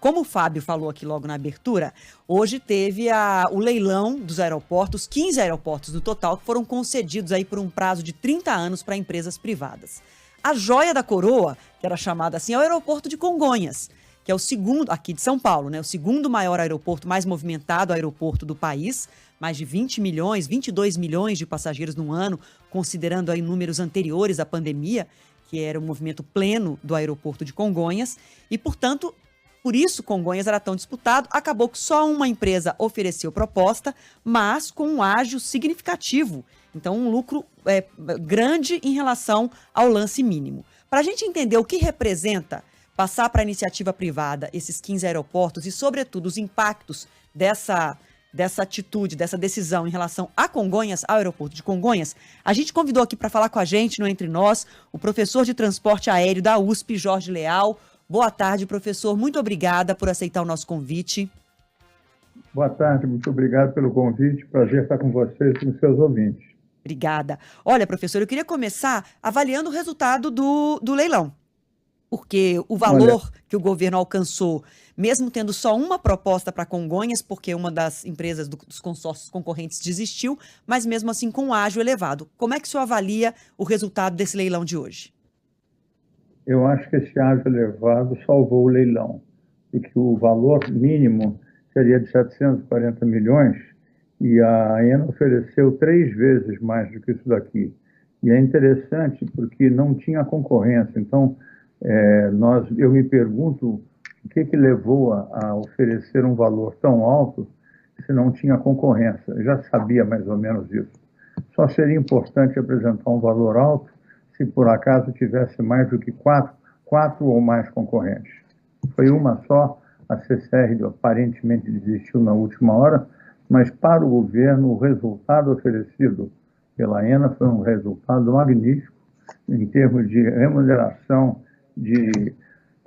Como o Fábio falou aqui logo na abertura, hoje teve o leilão dos aeroportos, 15 aeroportos no total, que foram concedidos aí por um prazo de 30 anos para empresas privadas. A joia da coroa, que era chamada assim, é o aeroporto de Congonhas, que é o segundo, aqui de São Paulo, né? O segundo maior aeroporto, mais movimentado aeroporto do país, mais de 20 milhões, 22 milhões de passageiros no ano, considerando aí números anteriores à pandemia, que era o movimento pleno do aeroporto de Congonhas, e, portanto, por isso Congonhas era tão disputado. Acabou que só uma empresa ofereceu proposta, mas com um ágio significativo. Então, um lucro grande em relação ao lance mínimo. Para a gente entender o que representa passar para a iniciativa privada esses 15 aeroportos e, sobretudo, os impactos dessa atitude, dessa decisão em relação a Congonhas, ao aeroporto de Congonhas, a gente convidou aqui para falar com a gente, no Entre Nós, o professor de transporte aéreo da USP, Jorge Leal. Boa tarde, professor. Muito obrigada por aceitar o nosso convite. Boa tarde, muito obrigado pelo convite. Prazer estar com vocês e com seus ouvintes. Obrigada. Olha, professor, eu queria começar avaliando o resultado do leilão. Porque o valor que o governo alcançou, mesmo tendo só uma proposta para Congonhas, porque uma das empresas dos consórcios concorrentes desistiu, mas mesmo assim com um ágio elevado. Como é que o senhor avalia o resultado desse leilão de hoje? Eu acho que esse ágio elevado salvou o leilão, porque o valor mínimo seria de 740 milhões e a AENA ofereceu 3 vezes mais do que isso daqui. E é interessante porque não tinha concorrência. Então, eu me pergunto o que levou a oferecer um valor tão alto se não tinha concorrência. Eu já sabia mais ou menos isso. Só seria importante apresentar um valor alto se por acaso tivesse mais do que quatro ou mais concorrentes. Foi uma só, a CCR aparentemente desistiu na última hora, mas para o governo o resultado oferecido pela AENA foi um resultado magnífico em termos de remuneração, de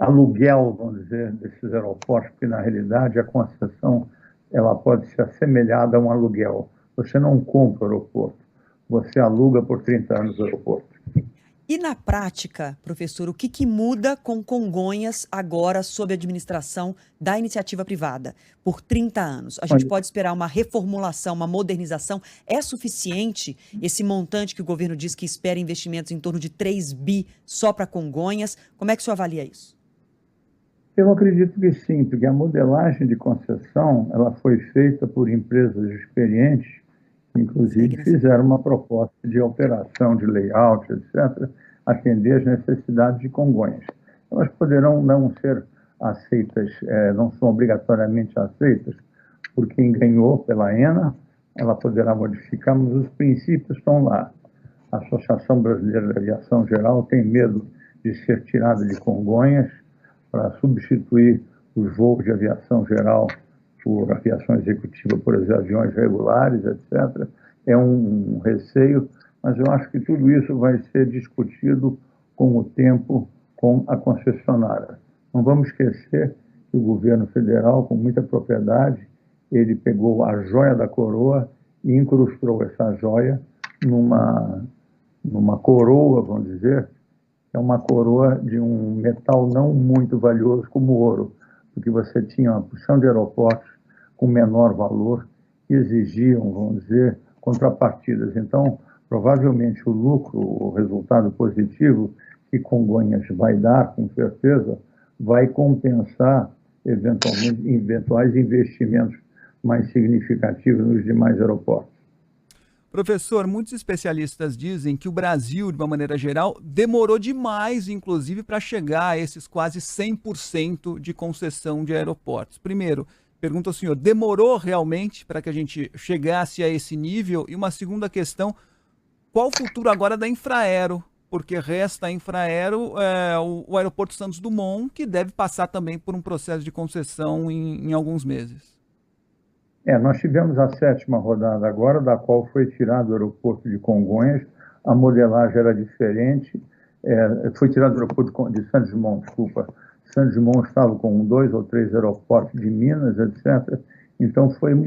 aluguel, vamos dizer, desses aeroportos, porque na realidade a concessão ela pode ser assemelhada a um aluguel. Você não compra o aeroporto, você aluga por 30 anos o aeroporto. E na prática, professor, o que muda com Congonhas agora sob a administração da iniciativa privada por 30 anos? A gente pode esperar uma reformulação, uma modernização? É suficiente esse montante que o governo diz que espera investimentos em torno de 3 bi só para Congonhas? Como é que o senhor avalia isso? Eu acredito que sim, porque a modelagem de concessão ela foi feita por empresas experientes, inclusive fizeram uma proposta de alteração de layout, etc., atender as necessidades de Congonhas. Elas poderão não ser aceitas, não são obrigatoriamente aceitas por quem ganhou pela AENA, ela poderá modificar, mas os princípios estão lá. A Associação Brasileira de Aviação Geral tem medo de ser tirada de Congonhas para substituir os voos de aviação geral por aviação executiva, por exemplo, aviões regulares, etc. É um receio, mas eu acho que tudo isso vai ser discutido com o tempo, com a concessionária. Não vamos esquecer que o governo federal, com muita propriedade, ele pegou a joia da coroa e incrustou essa joia numa coroa, vamos dizer, é uma coroa de um metal não muito valioso como o ouro, porque você tinha uma porção de aeroportos com menor valor que exigiam, vamos dizer, contrapartidas. Então, provavelmente o lucro, o resultado positivo que Congonhas vai dar, com certeza, vai compensar eventuais investimentos mais significativos nos demais aeroportos. Professor, muitos especialistas dizem que o Brasil, de uma maneira geral, demorou demais, inclusive, para chegar a esses quase 100% de concessão de aeroportos. Primeiro, pergunto ao senhor, demorou realmente para que a gente chegasse a esse nível? E uma segunda questão, qual o futuro agora da Infraero? Porque resta a Infraero, o aeroporto Santos Dumont, que deve passar também por um processo de concessão em alguns meses. Nós tivemos a 7ª rodada agora, da qual foi tirado o aeroporto de Congonhas, a modelagem era diferente, foi tirado o aeroporto de Santos Dumont, desculpa. Santos Dumont estava com 2 ou 3 aeroportos de Minas, etc. Então foram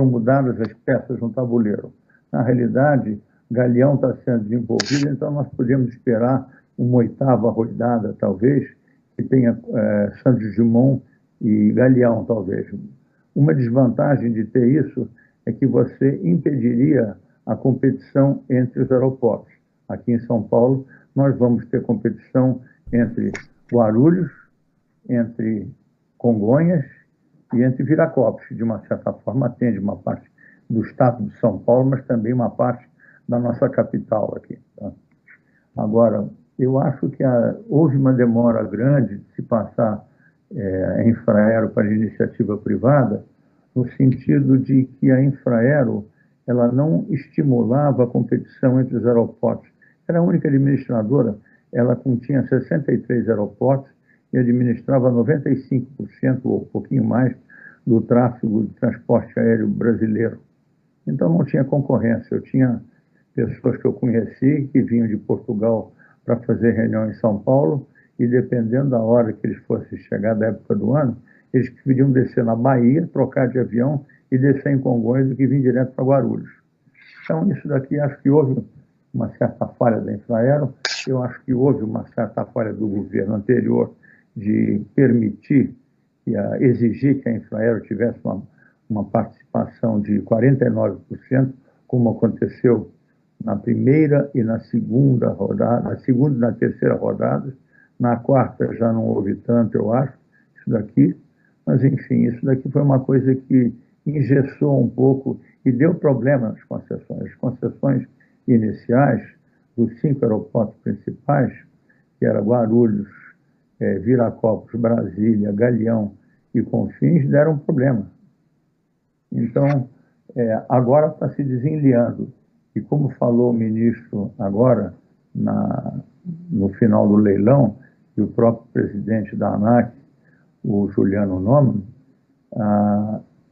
mudadas as peças no tabuleiro. Na realidade, Galeão está sendo desenvolvido, então nós podemos esperar uma 8ª rodada, talvez, que tenha Santos Dumont e Galeão, talvez. Uma desvantagem de ter isso é que você impediria a competição entre os aeroportos. Aqui em São Paulo, nós vamos ter competição entre Guarulhos, entre Congonhas e entre Viracopos. De uma certa forma, atende uma parte do estado de São Paulo, mas também uma parte da nossa capital aqui. Tá? Agora, eu acho que houve uma demora grande de se passar a Infraero para a iniciativa privada, no sentido de que a Infraero ela não estimulava a competição entre os aeroportos. Era a única administradora, ela continha 63 aeroportos e administrava 95% ou um pouquinho mais do tráfego de transporte aéreo brasileiro. Então não tinha concorrência. Eu tinha pessoas que eu conheci que vinham de Portugal para fazer reunião em São Paulo e dependendo da hora que eles fossem chegar da época do ano, eles preferiam descer na Bahia, trocar de avião e descer em Congonhas do que vir direto para Guarulhos. Então isso daqui acho que houve uma certa falha da Infraero, eu acho que houve uma certa falha do governo anterior de permitir, exigir que a Infraero tivesse uma participação de 49%, como aconteceu na primeira e na segunda rodada, na segunda e na terceira rodada. Na quarta já não houve tanto, eu acho, isso daqui. Mas, enfim, isso daqui foi uma coisa que engessou um pouco e deu problema nas concessões. As concessões iniciais dos 5 aeroportos principais, que era Guarulhos, Viracopos, Brasília, Galeão e Confins, deram problema. Então, agora está se desenliando. E como falou o ministro agora, no final do leilão, e o próprio presidente da ANAC, o Juliano Nomem,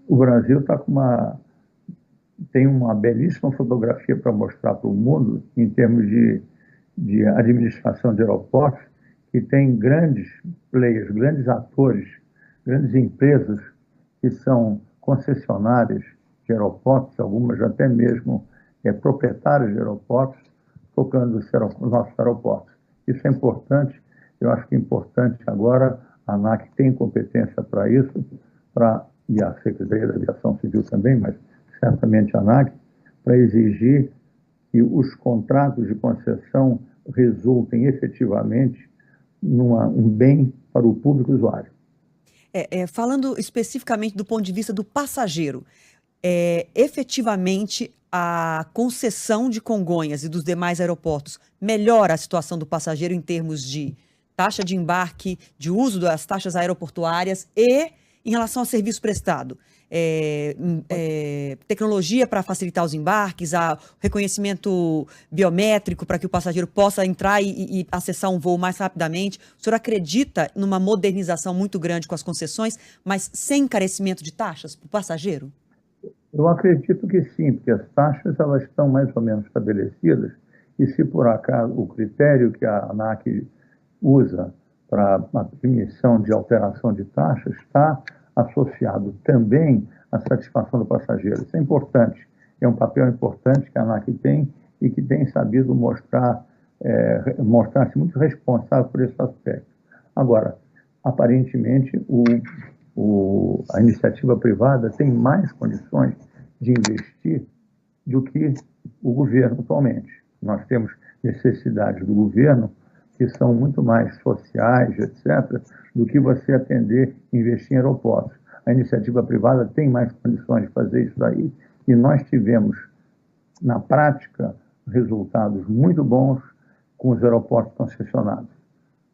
o Brasil tem uma belíssima fotografia para mostrar para o mundo, em termos de administração de aeroportos, que tem grandes players, grandes atores, grandes empresas que são concessionárias de aeroportos, algumas até mesmo proprietárias de aeroportos, tocando os nossos aeroportos. Isso é importante, eu acho que é importante agora, a ANAC tem competência para isso, e a Secretaria da Aviação Civil também, mas certamente a ANAC, para exigir que os contratos de concessão resultem efetivamente um bem para o público usuário. Falando especificamente do ponto de vista do passageiro, efetivamente a concessão de Congonhas e dos demais aeroportos melhora a situação do passageiro em termos de taxa de embarque, de uso das taxas aeroportuárias e em relação ao serviço prestado? Tecnologia para facilitar os embarques, reconhecimento biométrico para que o passageiro possa entrar e acessar um voo mais rapidamente. O senhor acredita numa modernização muito grande com as concessões, mas sem encarecimento de taxas para o passageiro? Eu acredito que sim, porque as taxas elas estão mais ou menos estabelecidas e se por acaso o critério que a ANAC usa para a permissão de alteração de taxas está associado também à satisfação do passageiro. Isso é importante, é um papel importante que a ANAC tem e que tem sabido mostrar-se muito responsável por esse aspecto. Agora, aparentemente, a iniciativa privada tem mais condições de investir do que o governo atualmente. Nós temos necessidades do governo que são muito mais sociais, etc., do que você atender e investir em aeroportos. A iniciativa privada tem mais condições de fazer isso daí e nós tivemos, na prática, resultados muito bons com os aeroportos concessionados.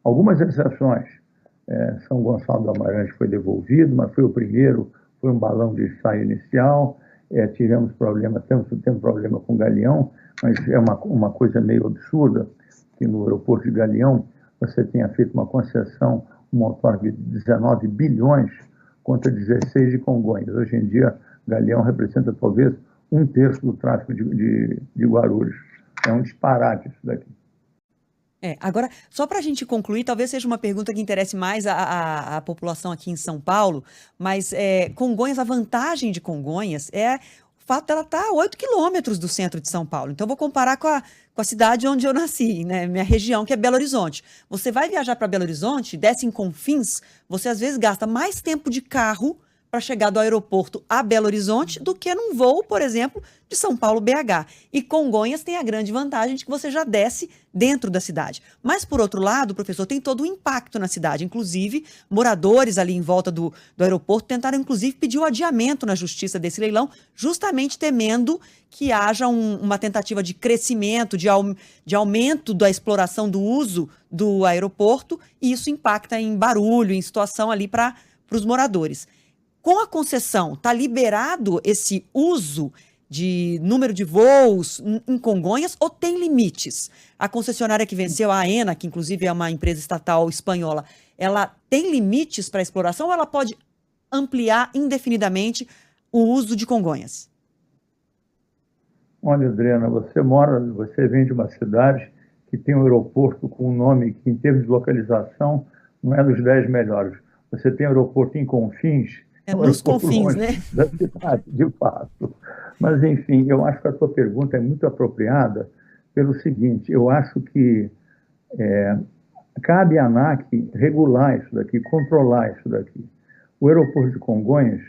Algumas exceções, São Gonçalo do Amarante foi devolvido, mas foi o primeiro, foi um balão de ensaio inicial, temos problema com Galeão, mas é uma coisa meio absurda, que no aeroporto de Galeão você tenha feito uma concessão, um outorga de 19 bilhões contra 16 de Congonhas. Hoje em dia, Galeão representa talvez 1/3 do tráfego de Guarulhos. É um disparate isso daqui. Agora, só para a gente concluir, talvez seja uma pergunta que interesse mais a população aqui em São Paulo, mas Congonhas, a vantagem de Congonhas é o fato dela estar a 8 quilômetros do centro de São Paulo. Então, eu vou comparar com a cidade onde eu nasci, né? Minha região, que é Belo Horizonte. Você vai viajar para Belo Horizonte, desce em Confins, você às vezes gasta mais tempo de carro para chegar do aeroporto a Belo Horizonte do que num voo, por exemplo, de São Paulo BH. E Congonhas tem a grande vantagem de que você já desce dentro da cidade. Mas, por outro lado, professor, tem todo o impacto na cidade. Inclusive, moradores ali em volta do aeroporto tentaram, inclusive, pedir o adiamento na justiça desse leilão, justamente temendo que haja uma tentativa de crescimento, de aumento da exploração do uso do aeroporto, e isso impacta em barulho, em situação ali para os moradores. Com a concessão, está liberado esse uso de número de voos em Congonhas ou tem limites? A concessionária que venceu, a Aena, que inclusive é uma empresa estatal espanhola, ela tem limites para exploração ou ela pode ampliar indefinidamente o uso de Congonhas? Olha, Adriana, você vem de uma cidade que tem um aeroporto com um nome que, em termos de localização, não é dos 10 melhores. Você tem aeroporto em Confins, Nos confins, né? Da cidade, de fato. Mas, enfim, eu acho que a sua pergunta é muito apropriada pelo seguinte: eu acho que cabe à ANAC regular isso daqui, controlar isso daqui. O aeroporto de Congonhas,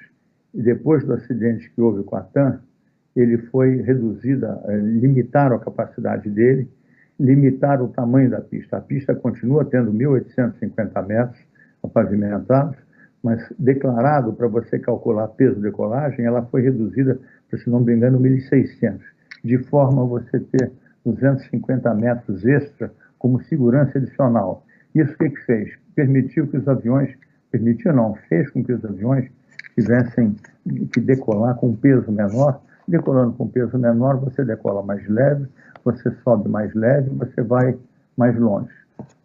depois do acidente que houve com a TAM, ele foi reduzido, limitaram a capacidade dele, limitaram o tamanho da pista. A pista continua tendo 1.850 metros pavimentados, mas declarado para você calcular peso de decolagem, ela foi reduzida para, se não me engano, 1.600, de forma a você ter 250 metros extra como segurança adicional. Isso o que fez? Permitiu que os aviões, fez com que os aviões tivessem que decolar com peso menor. Decolando com peso menor, você decola mais leve, você sobe mais leve, você vai mais longe.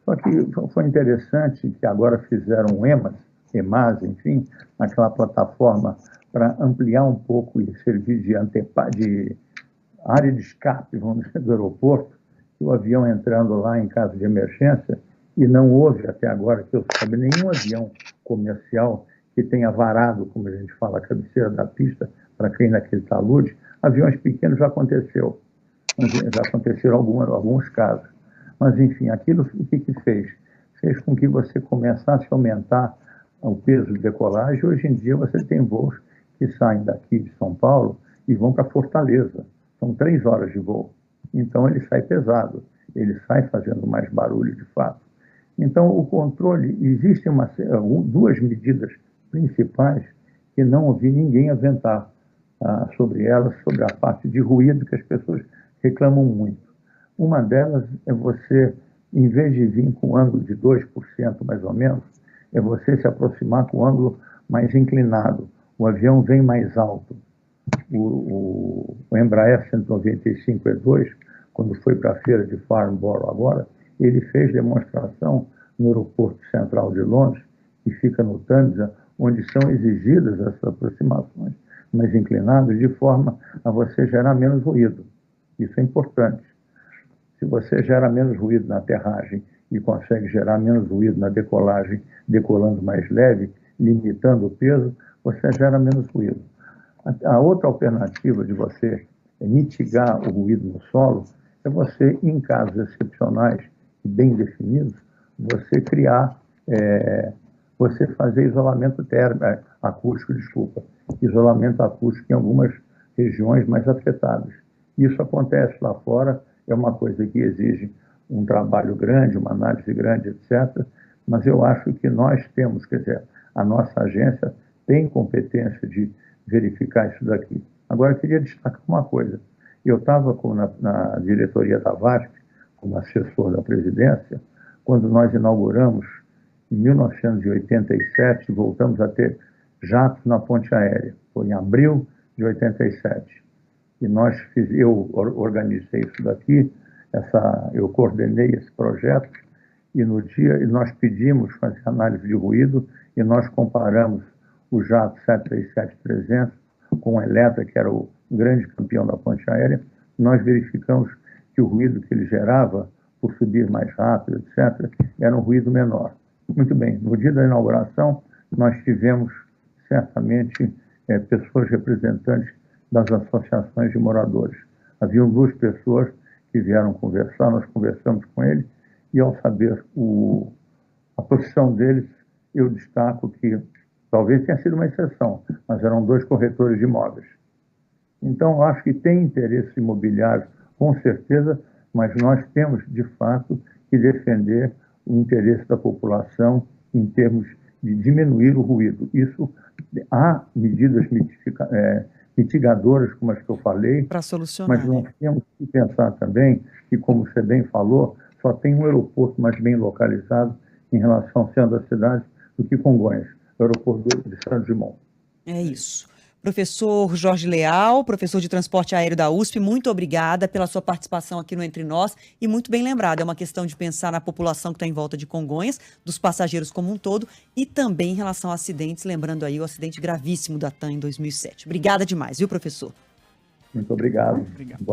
Só que foi interessante que agora fizeram um EMAS, enfim, naquela plataforma para ampliar um pouco e servir de área de escape, vamos dizer, do aeroporto, o avião entrando lá em caso de emergência, e não houve até agora, que eu saiba, nenhum avião comercial que tenha varado, como a gente fala, a cabeceira da pista para cair naquele talude. Aviões pequenos já aconteceram alguns casos. Mas, enfim, aquilo o que fez? Fez com que você começasse a aumentar o peso de decolagem. Hoje em dia você tem voos que saem daqui de São Paulo e vão para Fortaleza. São 3 horas de voo. Então ele sai pesado, ele sai fazendo mais barulho de fato. Então o controle, existem duas medidas principais que não ouvi ninguém aventar sobre elas, sobre a parte de ruído, que as pessoas reclamam muito. Uma delas é você, em vez de vir com um ângulo de 2% mais ou menos, é você se aproximar com um ângulo mais inclinado. O avião vem mais alto. O Embraer 195E2, quando foi para a feira de Farnborough agora, ele fez demonstração no aeroporto central de Londres, que fica no Tâmisa, onde são exigidas essas aproximações mais inclinadas, de forma a você gerar menos ruído. Isso é importante. Se você gera menos ruído na aterragem e consegue gerar menos ruído na decolagem, decolando mais leve, limitando o peso, você gera menos ruído. A outra alternativa de você mitigar o ruído no solo é você, em casos excepcionais e bem definidos, você criar, você fazer isolamento isolamento acústico em algumas regiões mais afetadas. Isso acontece lá fora, é uma coisa que exige um trabalho grande, uma análise grande, etc. Mas eu acho que nós temos, quer dizer, a nossa agência tem competência de verificar isso daqui. Agora, eu queria destacar uma coisa. Eu estava na diretoria da VASP, como assessor da presidência, quando nós inauguramos, em 1987, voltamos a ter jatos na ponte aérea. Foi em abril de 87. E eu organizei isso daqui, eu coordenei esse projeto, e no dia nós pedimos fazer análise de ruído, e nós comparamos o jato 737-300 com o Eletra, que era o grande campeão da ponte aérea. Nós verificamos que o ruído que ele gerava, por subir mais rápido, etc., era um ruído menor. Muito bem, no dia da inauguração, nós tivemos certamente pessoas representantes das associações de moradores. Haviam 2 pessoas que vieram conversar, nós conversamos com ele, e ao saber a profissão deles, eu destaco que talvez tenha sido uma exceção, mas eram 2 corretores de imóveis. Então, acho que tem interesse imobiliário, com certeza, mas nós temos, de fato, que defender o interesse da população em termos de diminuir o ruído. Isso, há medidas mitigadoras, como as que eu falei, para solucionar. mas nós temos que pensar também que, como você bem falou, só tem um aeroporto mais bem localizado em relação ao centro da cidade do que Congonhas, o aeroporto de Santos Dumont. É isso. Professor Jorge Leal, professor de transporte aéreo da USP, muito obrigada pela sua participação aqui no Entre Nós e muito bem lembrado, é uma questão de pensar na população que está em volta de Congonhas, dos passageiros como um todo e também em relação a acidentes, lembrando aí o acidente gravíssimo da TAM em 2007. Obrigada demais, viu, professor? Muito obrigado.